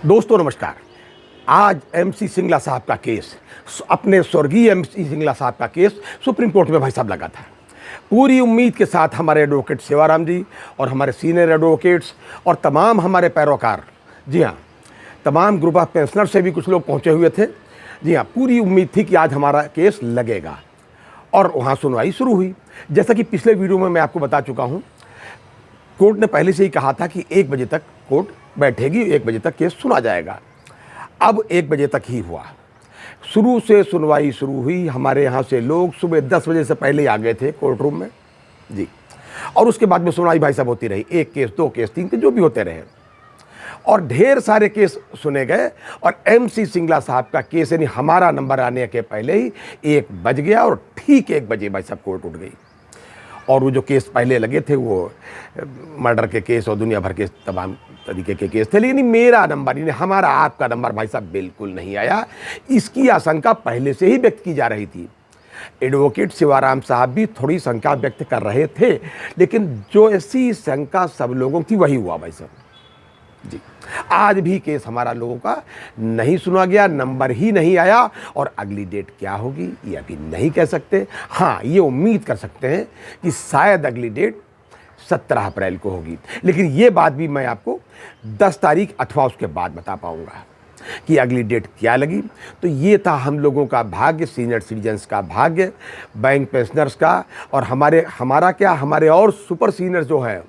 दोस्तों नमस्कार। आज एमसी सिंगला साहब का केस, अपने स्वर्गीय एमसी सिंगला साहब का केस सुप्रीम कोर्ट में भाई साहब लगा था। पूरी उम्मीद के साथ हमारे एडवोकेट सेवाराम जी और हमारे सीनियर एडवोकेट्स और तमाम हमारे पैरोकार, जी हाँ, तमाम ग्रुप ऑफ पेंशनर से भी कुछ लोग पहुँचे हुए थे। जी हाँ, पूरी उम्मीद थी कि आज हमारा केस लगेगा और वहाँ सुनवाई शुरू हुई। जैसा कि पिछले वीडियो में मैं आपको बता चुका हूँ, कोर्ट ने पहले से ही कहा था कि 1 बजे तक कोर्ट बैठेगी, 1 बजे तक केस सुना जाएगा। अब 1 बजे तक ही हुआ। शुरू से सुनवाई शुरू हुई। हमारे यहाँ से लोग सुबह 10 बजे से पहले ही आ गए थे कोर्ट रूम में, जी। और उसके बाद में सुनवाई भाई साहब होती रही, 1 केस, 2 केस, 3 केस, जो भी होते रहे और ढेर सारे केस सुने गए। और एमसी सिंगला साहब का केस यानी हमारा नंबर आने के पहले ही 1 बज गया और ठीक 1 बजे भाई साहब कोर्ट उठ गई। और वो जो केस पहले लगे थे वो मर्डर के केस और दुनिया भर के तमाम तरीके के केस थे, लेकिन मेरा नंबर यानी हमारा आपका नंबर भाई साहब बिल्कुल नहीं आया। इसकी आशंका पहले से ही व्यक्त की जा रही थी। एडवोकेट सेवाराम साहब भी थोड़ी शंका व्यक्त कर रहे थे, लेकिन जो ऐसी शंका सब लोगों की वही हुआ भाई साहब, जी। आज भी केस हमारा लोगों का नहीं सुना गया, नंबर ही नहीं आया। और अगली डेट क्या होगी ये अभी नहीं कह सकते। हाँ, ये उम्मीद कर सकते हैं कि शायद अगली डेट 17 अप्रैल को होगी, लेकिन ये बात भी मैं आपको 10 तारीख अथवा उसके बाद बता पाऊंगा कि अगली डेट क्या लगी। तो ये था हम लोगों का भाग्य, सीनियर सिटीजन्स का भाग्य, बैंक पेंशनर्स का और हमारे और सुपर सीनियर जो है,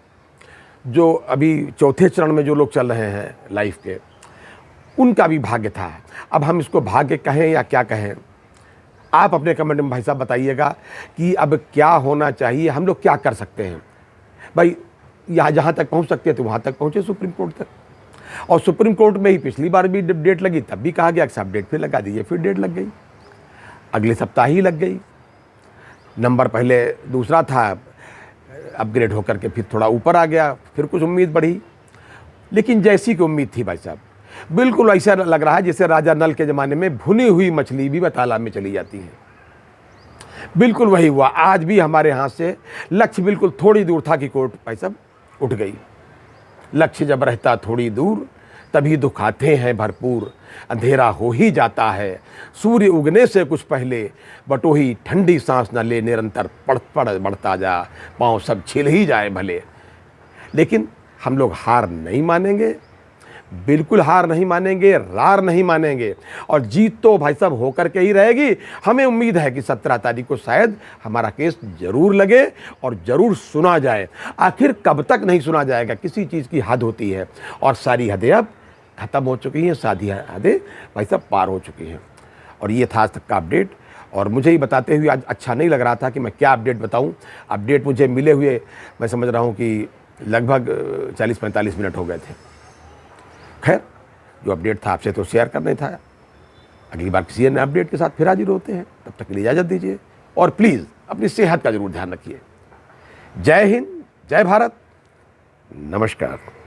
जो अभी चौथे चरण में जो लोग चल रहे हैं लाइफ के, उनका भी भाग्य था। अब हम इसको भाग्य कहें या क्या कहें, आप अपने कमेंट में भाई साहब बताइएगा कि अब क्या होना चाहिए, हम लोग क्या कर सकते हैं। भाई यहाँ जहाँ तक पहुँच सकते थे वहाँ तक पहुँचे, सुप्रीम कोर्ट तक। और सुप्रीम कोर्ट में ही पिछली बार भी डेट लगी, तब भी कहा गया कि साहब डेट फिर लगा दीजिए, फिर डेट लग गई, अगले सप्ताह ही लग गई। नंबर पहले दूसरा था, अपग्रेड होकर के फिर थोड़ा ऊपर आ गया, फिर कुछ उम्मीद बढ़ी। लेकिन जैसी की उम्मीद थी भाई साहब, बिल्कुल ऐसा लग रहा है जैसे राजा नल के ज़माने में भुनी हुई मछली भी तालाब में चली जाती है। बिल्कुल वही हुआ। आज भी हमारे यहाँ से लक्ष्य बिल्कुल थोड़ी दूर था कि कोर्ट भाई साहब उठ गई। लक्ष्य जब रहता थोड़ी दूर तभी दुख आते हैं भरपूर, अंधेरा हो ही जाता है सूर्य उगने से कुछ पहले, बटोही ठंडी सांस न ले, निरंतर पड़ बढ़ता जा, पाँव सब छिल ही जाए भले। लेकिन हम लोग हार नहीं मानेंगे, बिल्कुल हार नहीं मानेंगे, रार नहीं मानेंगे और जीत तो भाई साहब होकर के ही रहेगी। हमें उम्मीद है कि 17 तारीख को शायद हमारा केस जरूर लगे और ज़रूर सुना जाए। आखिर कब तक नहीं सुना जाएगा, किसी चीज़ की हद होती है और सारी हदें अब ख़त्म हो चुकी हैं, सारी हदें भाई साहब पार हो चुकी हैं। और ये था आज तक का अपडेट। और मुझे ही बताते हुए आज अच्छा नहीं लग रहा था कि मैं क्या अपडेट बताऊँ। अपडेट मुझे मिले हुए मैं समझ रहा हूँ कि लगभग 40-45 मिनट हो गए थे। खैर, जो अपडेट था आपसे तो शेयर करना था। अगली बार किसी नए अपडेट के साथ फिर हाजिर होते हैं, तब तक के लिए इजाज़त दीजिए और प्लीज़ अपनी सेहत का जरूर ध्यान रखिए। जय हिंद, जय भारत, नमस्कार।